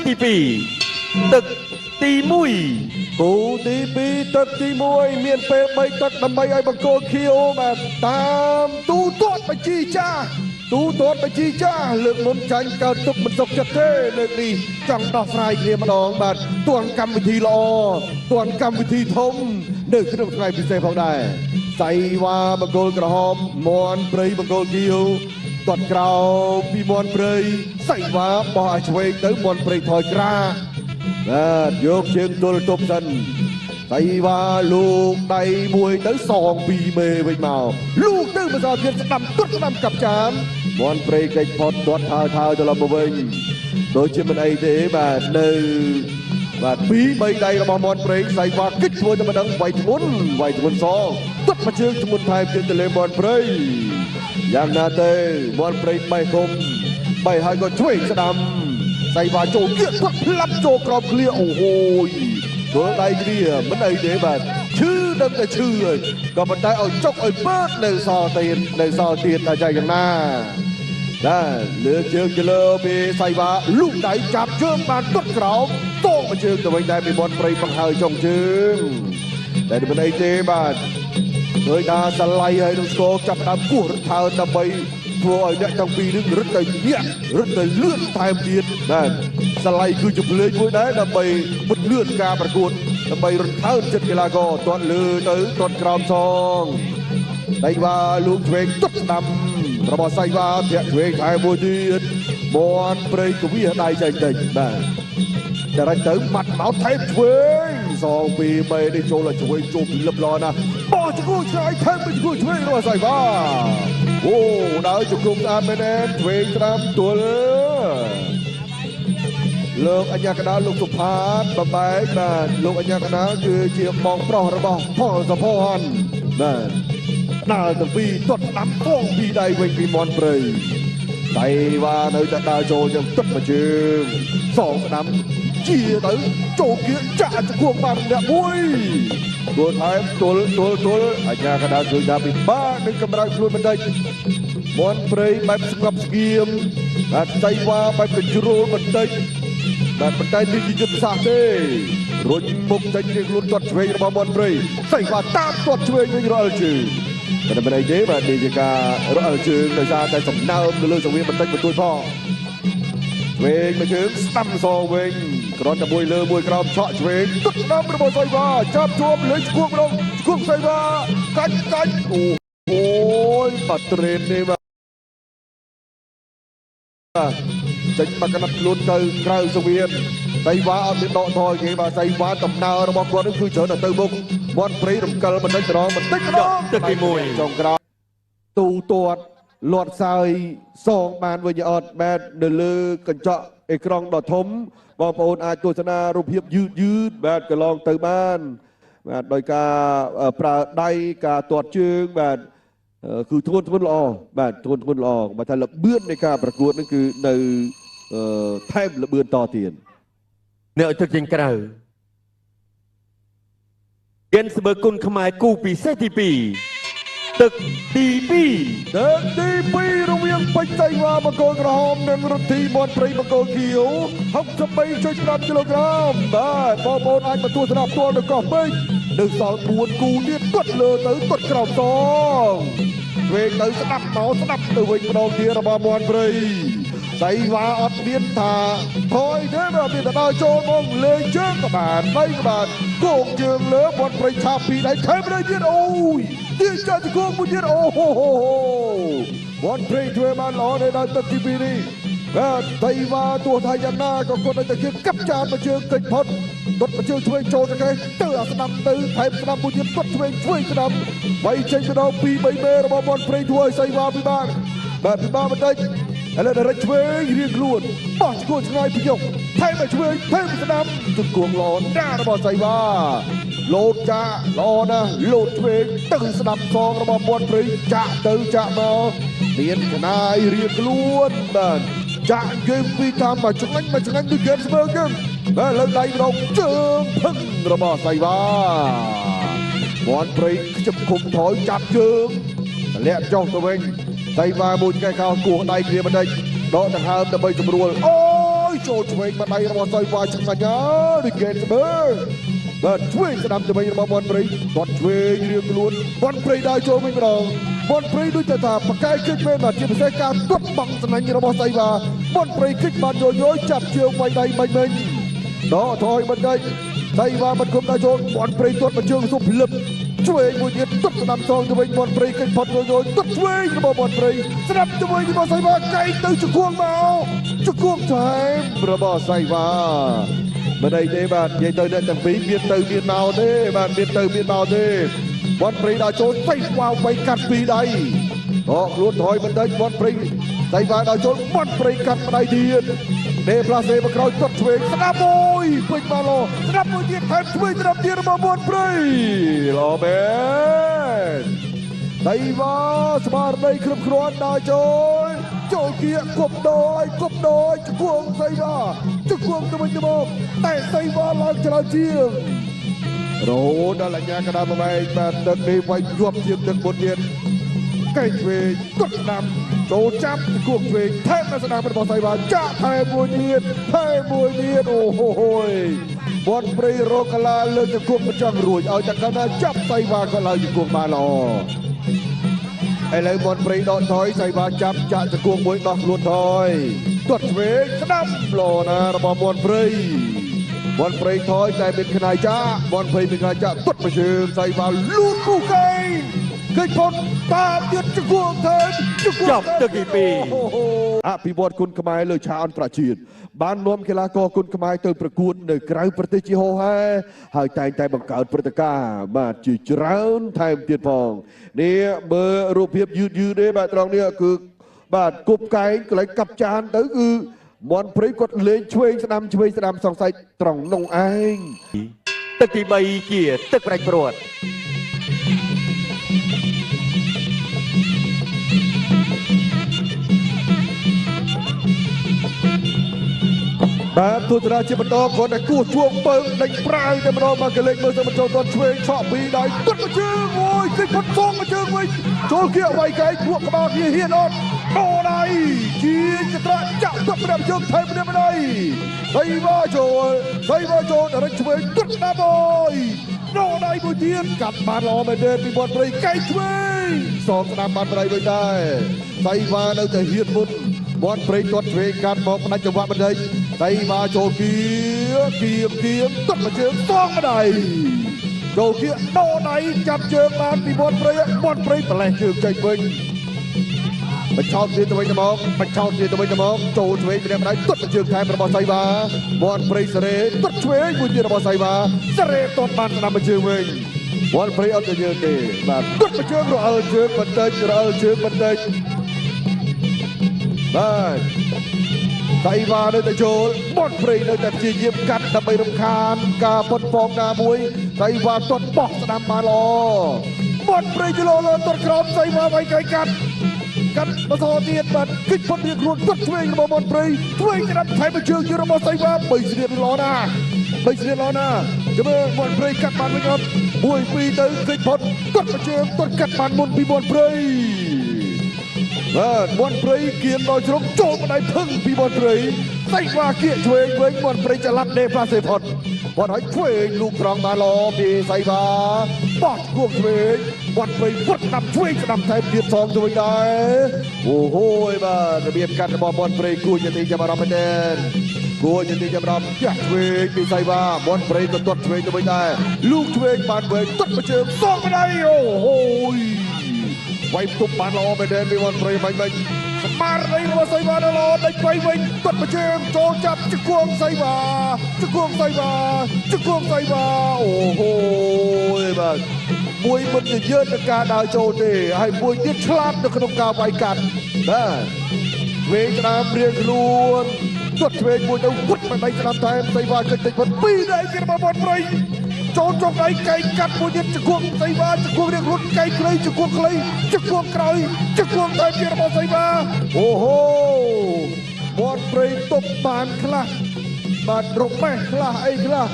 ទី2ទឹកទី1គូទី2ទឹកទី1មានពេល3ទឹកដើម្បីឲ្យបង្គោលខៀវបាទតាមទូទាត់បញ្ជីចាស់ទូទាត់បញ្ជីចាស់លើកមុនចាញ់កើតទុកមិនសុខចិត្តទេលើកនេះចង់ដោះស្រាយគ្នាម្ដងបាទទាន់កម្មវិធីល្អទាន់កម្មវិធីធំនៅក្នុងថ្ងៃពិសេសផងដែរសៃវ៉ាបង្គោលក្រហមមន់ព្រៃបង្គោលខៀវទាត់ក្រោមពីមន់ព្រៃសៃវ៉ាបោះឲ្យឆ្វេងទៅមន់ព្រៃថយក្រាបាទយកជើងទល់ទប់សិនសៃវ៉ាលោកដៃមួយទៅសងពីមេវិញមកលោកទៅមិនដល់ទៀតស្ដាំទុតស្ដាំកាប់ចានមន់ព្រៃកិច្ចផុតទាត់ថើត្រឡប់មកវិញដូចជាមិនអីទេបាទនៅបាទ2-3ដៃរបស់មន់ព្រៃសៃវ៉ាគិតធ្វើតែមិនដឹងវាយធ្ងន់សងទុតមកជើងធ្ងន់ថែមទៀតទៅលើមន់ព្រៃយ៉ាងណាទេមន់ព្រៃបេះគុំបេះហើយក៏ឆ្វេងស្ដាំសៃវ៉ាចូលគៀកគាត់ផ្លាប់ចូលក្រោមឃ្លាអូហូយធ្វើដៃគ្នាមិនអីទេបាទឈឺដឹងតែឈឺហើយក៏ប៉ុន្តែឲ្យចុកឲ្យបើកនៅសល់ទៀតតែចៃយ៉ាងណាដែរលើកជើងទៅលើពីសៃវ៉ាលូកដៃចាប់ជើងបានទុតក្រោមតោងមកជើងទៅវិញដែរពីមន់ព្រៃបង្ហើយចុងជើងតែមិនអីទេបាទដោយថាសឡៃហើយនឹងស្គរចាប់ដើមគោះរថើដើម្បីធ្វើឲ្យអ្នកទាំងពីរនឹងរត់ទៅលឿនថែមទៀតបាទសឡៃគឺជាភ្លេងមួយដែរដើម្បីពន្លឿនការប្រកួតដើម្បីរំកើនចិត្តកីឡាករទាត់លើទៅទាត់ក្រោមសងសៃវ៉ាលោកឆ្វេងទុតស្ដាំរបស់សៃវ៉ាធាក់ឆ្វេងថែមមួយទៀតមន់ព្រៃកវីដៃចែកតិចបាទតែរត់ទៅម៉ាត់មកថែមឆ្វេងសងពីមេនេះចូលឲ្យឆ្វេងចូលពីលឹបល្អណាស់បោះជង្គង់ឆ្ងាយថែមពីជង្គង់ឆ្វេងរបស់សៃវ៉ាអូដើរជង្គង់ស្អាតមែនទេឆ្វេងត្រាំទល់លោកអញ្ញាកណ្ដាលលោកសុផាតបបែកបាទលោកអញ្ញាកណ្ដាលគឺជាបងប្រុសរបស់ផលសុផានបាទដើរទៅពីទាត់ដាំពងពីដៃវិញពីមន់ព្រៃសៃវ៉ានៅតែដើរចូលយ៉ាងទឹកមកជើងសងស្ដាំជាទៅចូលគៀកចាក់ជង្គង់បានអ្នកមួយគួរថែមទល់អញ្ញាកណ្ដាលជួយដល់ពីបានឹងកម្រើកខ្លួនបន្តិចមន់ព្រៃបែបស្ងប់ស្ងៀមបាទសៃវ៉ាបែបកញ្ជ្រោលបន្តិចបាទប៉ុន្តែនេះជាយុទ្ធសាស្ត្រទេរុញមុខចេញពីខ្លួនទាត់ឆ្វេងរបស់មន់ព្រៃសៃវ៉ាតាមទាត់ឆ្វេងវិញរអិលជើងតែមិនអីទេបាទនេះជាការរអិលជើងដោយសារតែសំណើមនៅលើសង្វៀនបន្តិចបន្តួចផងឆ្វេងមកជើងស្ដាំសងវិញគ្រាន់តែមួយលើមួយក្រោមឆក់ឆ្វេងទឹកស្ដាំរបស់សៃវ៉ាចាប់ជួបលើឈ្គួងម្ដងឈ្គួងសៃវ៉ាកាច់អូយបាត់ត្រេននេះបាទចេញមកកណាត់ខ្លួនទៅក្រៅសង្វៀនសៃវ៉ាអត់មានដកថយគេបាទសៃវ៉ាដំណើររបស់គាត់នេះគឺច្រើនតែទៅមុខមន់ព្រៃរំកិលបន្តិចម្ដងទឹកទី1ចុងក្រោយទូទាត់លាត់សើយសងបានវិញអត់បាទនៅលើកញ្ចក់អេក្រង់ដ៏ធំបងប្អូនអាចទស្សនារូបភាពយឺតបាទកន្លងទៅបានបាទដោយការប្រើដៃការទាត់ជើងបាទគឺធ្ងន់ល្អបាទធ្ងន់ល្អបើថាល្បឿននៃការប្រកួតនឹងគឺនៅថែមល្បឿនតទៀតនៅទឹកជើងក្រៅគិនស្បើគុណខ្មែរគូពិសេសទី2ទឹកទី2រវាងពេជ្រសៃវ៉ាបង្គោលក្រហមនិងរទ្ធីមន់ព្រៃបង្គោលខៀវ63.5 គីឡូក្រាមបាទបងប្អូនអាចមកទស្សនាផ្ទាល់នៅកោះពេជ្រនៅសល់4គូទៀតទាត់លើទៅទាត់ក្រោមសងឆ្វេងទៅស្ដាប់ទៅវិញម្ដងទៀតរបស់មន់ព្រៃសៃវ៉ាអត់មានថាថយទេបាទមានតែដើរចូលមកលេងជើងក៏បានដៃក៏បានគោកជើងលើមន់ព្រៃឆាបពីដៃថែមលើទៀតអូយទៀតចាត់គោកមួយទៀតអូហូមន់ព្រៃធ្វើបានល្អនៅដល់ទឹកទី2នេះបាទសៃវ៉ាទោះថាយ៉ាងណាក៏គាត់នៅតែជាកាប់ចានមកជើងកិច្ចផុតដុតមកជើងឆ្វេងចូលទៅទៅអាស្ដាំទៅថែមស្ដាំមួយទៀតគាត់ឆ្វេងស្ដាំវាយចេញទៅដល់2-3មេរបស់មន់ព្រៃធ្វើឲ្យសៃវ៉ាពិបាកបាទពិបាកបន្តិចឥឡូវរត់ឆ្វេងរៀងខ្លួនបោះឈ្គួរឆ្ងាយពីយកថែមមកឆ្វេងថែមស្ដាំជង្គង់ល្អណាស់របស់សៃវ៉ាលោតចាក់ល្អណាស់លោតឆ្វេងទៅស្ដាំសងរបស់មន់ព្រៃចាក់ទៅចាក់មកមានកណាយរៀងខ្លួនបាទចាក់យើងពីតាមមកឆ្ងាញ់ដូចគេស្មើគេបាទលើដៃម្ដងជើងផឹងរបស់សៃវ៉ាមន់ព្រៃខ្ជិបឃុំថយចាប់ជើងតម្លាក់ចុះទៅវិញសៃវ៉ាមួយកែកោគោះដៃគ្នាបន្តិចដកដង្ហើមដើម្បីស្រួលអូយ យចូលឆ្វេងមកដៃរបស់សៃវ៉ាឆ្ងាញ់ដូចគេស្មើបាទឆ្វេងស្ដាំទៅវិញរបស់មន់ព្រៃគាត់ឆ្វេងរៀងខ្លួនមន់ព្រៃដើរចូលវិញម្ដងមន់ព្រៃដូចថាប្រកែកគិតមែនបាទជាពិសេសការទាត់បង់ស្នាញ់របស់សៃវ៉ាមន់ព្រៃគិតបានយយចាប់ជើងវាយដៃបាញ់វិញដកថយបន្តិចសៃវ៉ាមិនគុំដើរចូលមន់ព្រៃទាត់មកជើងសុំភ្លឹបឆ្វេងមួយទៀតទាត់ស្ដាំសងទៅវិញមន់ព្រៃគិតផុតយយទាត់ឆ្វេងរបស់មន់ព្រៃស្ដាប់ទៅវិញរបស់សៃវ៉ាកែងទៅជង្គង់មកជង្គង់ថែមរបស់សៃវ៉ាមិនអីទេបាទនិយាយទៅអ្នកទាំងពីរមានទៅមានមកទេបាទមានទៅមានមកទេវត្តព្រៃដល់ចូលស្ៃវ៉ាវាយកាត់ពីរដៃខ្លួនថយបន្តិចវត្តព្រៃស្ៃវ៉ាដល់ចូលវត្តព្រៃកាត់ម្ដាយទៀតដេផ្លាសេមកក្រោយទាត់ឆ្វេងស្ដាប់អូយពេញមកលោស្ដាប់មួយទៀតថែមឆ្វេងស្ដាប់ទៀតរបស់វត្តព្រៃឡូមែនស្ៃវ៉ាស្មារតីគ្រប់គ្រាន់ដល់ចូលគៀកគប់ដោយជង្គង់សៃវ៉ាជង្គង់ទៅវិញទៅមកតែសៃវ៉ាឡើងច្រើនជាងរហូតដល់អាញាកណ្ដាលប្រម៉ែងបាទទឹកនេះវាយជាប់ជាងទឹកមុនទៀតកែងឆ្វេងទាត់ស្ដាំចូលចាប់ជង្គង់ឆ្វេងថែមដល់ស្ដាំរបស់សៃវ៉ាចាក់ថែមមួយទៀតអូហូយវត្តព្រៃរកកាឡាលើកជង្គង់មិនចង់រួចឲ្យតែកណ្ដាលចាប់សៃវ៉ាក៏ឡើងជង្គង់បានល្អឥឡូវមន់ព្រៃដកថយសៃវ៉ាចាប់ចាក់ជង្គង់មួយដោះខ្លួនថយទាត់ឆ្វេងស្ដាំលោណារបស់មន់ព្រៃថយតែមានខ្នាយចាក់មន់ព្រៃមានខ្នាយចាក់ទាត់មកជើងសៃវ៉ាលូតគូកែងឃើញផុតតាមទៀតជង្គង់ថែមចប់ទឹកទី2អភិវឌ្ឍគុណខ្មែរលើឆាកអន្តរជាតិបាននាំកីឡាករគុណខ្មែរទៅប្រកួតនៅក្រៅប្រទេសជាហូរហែហើយតែងតែបង្កើតព្រឹត្តិការណ៍បាទជាច្រើនថែមទៀតផងនេះមើលរូបភាពយឺតទេបាទត្រង់នេះគឺបាទគប់កែងកន្លែងកាប់ចានទៅគឺមន់ព្រៃគាត់លេងឆ្វេងស្ដាំសង្ស័យត្រង់នោះឯងទឹកទី3ជាទឹកប្រាច់ព្រាត់បាទទូតាជាបន្តគាត់តែគោះជួងពើដេញប្រាវតែម្ដងមកកលេចមើលទៅមិនចូលទាត់ឆ្វេងឆក់ពីដៃទាត់មកជើងអូយគេគាត់ផងមកជើងវិញចូលគៀកវាយកែងពួកក្បាលគ្នាហ៊ានអត់ដោដៃជាចត្រាចាក់ទាត់ម្ដងជើងថែមម្ដងសៃវ៉ាចូលរត់ឆ្វេងទាត់ស្ដាប់អូយដោដៃមួយទៀតកាត់បានល្អមែនទេពីវត្តព្រៃកែងឆ្វេងសងស្ដាប់បានប្រៃវិញដែរសៃវ៉ានៅតែហ៊ានមុនវត្តព្រៃទាត់ឆ្វេងកាត់មកផ្ដាច់ចង្វាក់បន្តិចសៃវ៉ាចូលគៀងទាត់មកជើងសងម្ដាយចូលគៀកដោដៃចាប់ជើងបានពីវត្តព្រៃប្រលេះជើងចេញវិញបញ្ឆោតទៀតទៅវិញទៅមកចូលឆ្វេងម្នាក់ម្ដាយទាត់មកជើងថែមរបស់សៃវ៉ាវត្តព្រៃសេរីទាត់ឆ្វេងមួយទៀតរបស់សៃវ៉ាសេរីទាត់បានស្ដាំមកជើងវិញវត្តព្រៃអត់ទៅយើងទេបាទទាត់មកជើងរអិលជើងបន្តិចបាទសៃវ៉ានៅតែចូលមន់ព្រៃនៅតែព្យាយាមកាត់ដើម្បីរំខានការប៉ុនប៉ងណាមួយសៃវ៉ាទាត់បោះស្ដាំបានល្អមន់ព្រៃជិះលើទាត់ក្រោមសៃវ៉ាវាយកែងកាត់បន្តទៀតបាទគិតផុតពីខ្លួនទាត់ឆ្វេងរបស់មន់ព្រៃឆ្វេងក្តាប់ថែមជើងរបស់សៃវ៉ាបីស្រៀតល្អណាចាំមើលមន់ព្រៃកាត់បានវិញអត់1 2ទៅគិតផុតទាត់មកជើងទាត់កាត់បានមុនពីមន់ព្រៃបាទមន់ព្រៃគៀនដល់ជ្រុងចូលម្ដាយភឹងពីមន់ព្រៃសៃវ៉ាគៀកឆ្វេងវិញមន់ព្រៃចល័តដេផ្លាសេផុតឲ្យឆ្វេងលូកត្រង់បានល្អពីសៃវ៉ាបោះគួងឆ្វេងមន់ព្រៃវត្តស្ដាប់ឆ្វេងស្ដាប់ថែមទៀតផងទៅវិញដែរអូហូយបាទរបៀបកាត់របស់មន់ព្រៃគួរជាទីចាប់អារម្មណ៍មែនទេចាក់ឆ្វេងពីសៃវ៉ាមន់ព្រៃក៏ទាត់ឆ្វេងទៅវិញដែរលូកឆ្វេងបានវិញទាត់មកជើងសងម្ដាយអូហូយវាយទប់បានល្អមែនទេពីមន់ព្រៃវិញស្មារតីរបស់សៃវ៉ាល្អដេញទៅវិញទាត់មកជើងចូលចាប់ជង្គង់សៃវ៉ាអូហូយបាទមួយមិននិយាយទៅការដើរចូលទេហើយមួយទៀតឆ្លាតនៅក្នុងការវាយកាត់បាទវេក្តាមរៀងខ្លួនទាត់ឆ្វេងមួយទៅវត់មិនដៃស្ដាំថែមសៃវ៉ាគិតតិចវត្តពីរដៃទៀតរបស់មន់ព្រៃចូលចុងដៃកែងកាត់មួយទៀតជង្គង់សៃវ៉ាជង្គង់រៀងខ្លួនកែងខ្លីជង្គង់ក្រោយជង្គង់តែពីរបស់សៃវ៉ាអូហូមន់ព្រៃទប់បានខ្លះបាទរំេះខ្លះអីខ្លះ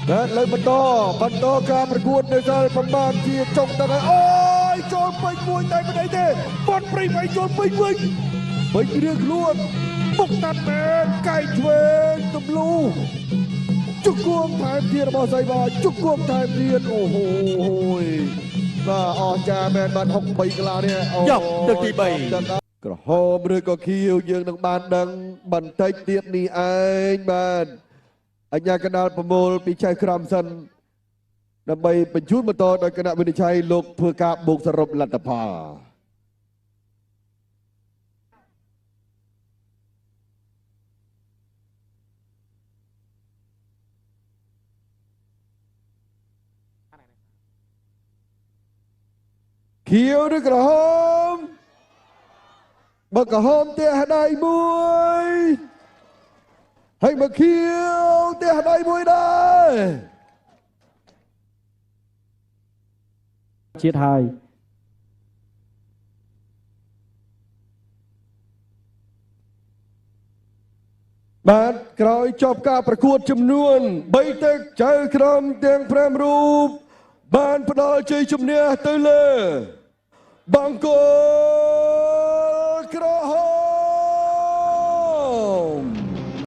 បាទលើបន្តការប្រកួតនៅសល់ប្រមាណជាចុងទឹកអូយចូលពេញមួយតែមិនអីទេមន់ព្រៃវាយចូលពេញវិញរៀងខ្លួន បុកតាត់មែនកែឆ្វេងទម្លូជង្គង់ថែមទៀតរបស់សៃបាជង្គង់ថែមទៀតអូហូយបាទអស្ចារ្យមែនបាទ63កីឡានេះអូ ចប់ទឹកទី3 ក្រហមឬក៏ខៀវយើងនឹងបានដឹងបន្តិចទៀតនេះឯងបាទអញ្ញាកណ្ដាលប្រមូលពីចៅក្រមសិនដើម្បីបញ្ជូនបន្តដោយគណៈវិនិច្ឆ័យលោកធ្វើការបូកសរុបលទ្ធផលខៀវឬក្រហមបើក្រហមផ្ទះដៃមួយហើយបើខៀវផ្ទះដៃមួយដែរជាតិហើយបាទក្រោយចប់ការប្រកួតចំនួន3ទឹកចៅក្រមទាំង5រូបបានផ្ដល់ជ័យជំនះទៅលើបង្គោលក្រហ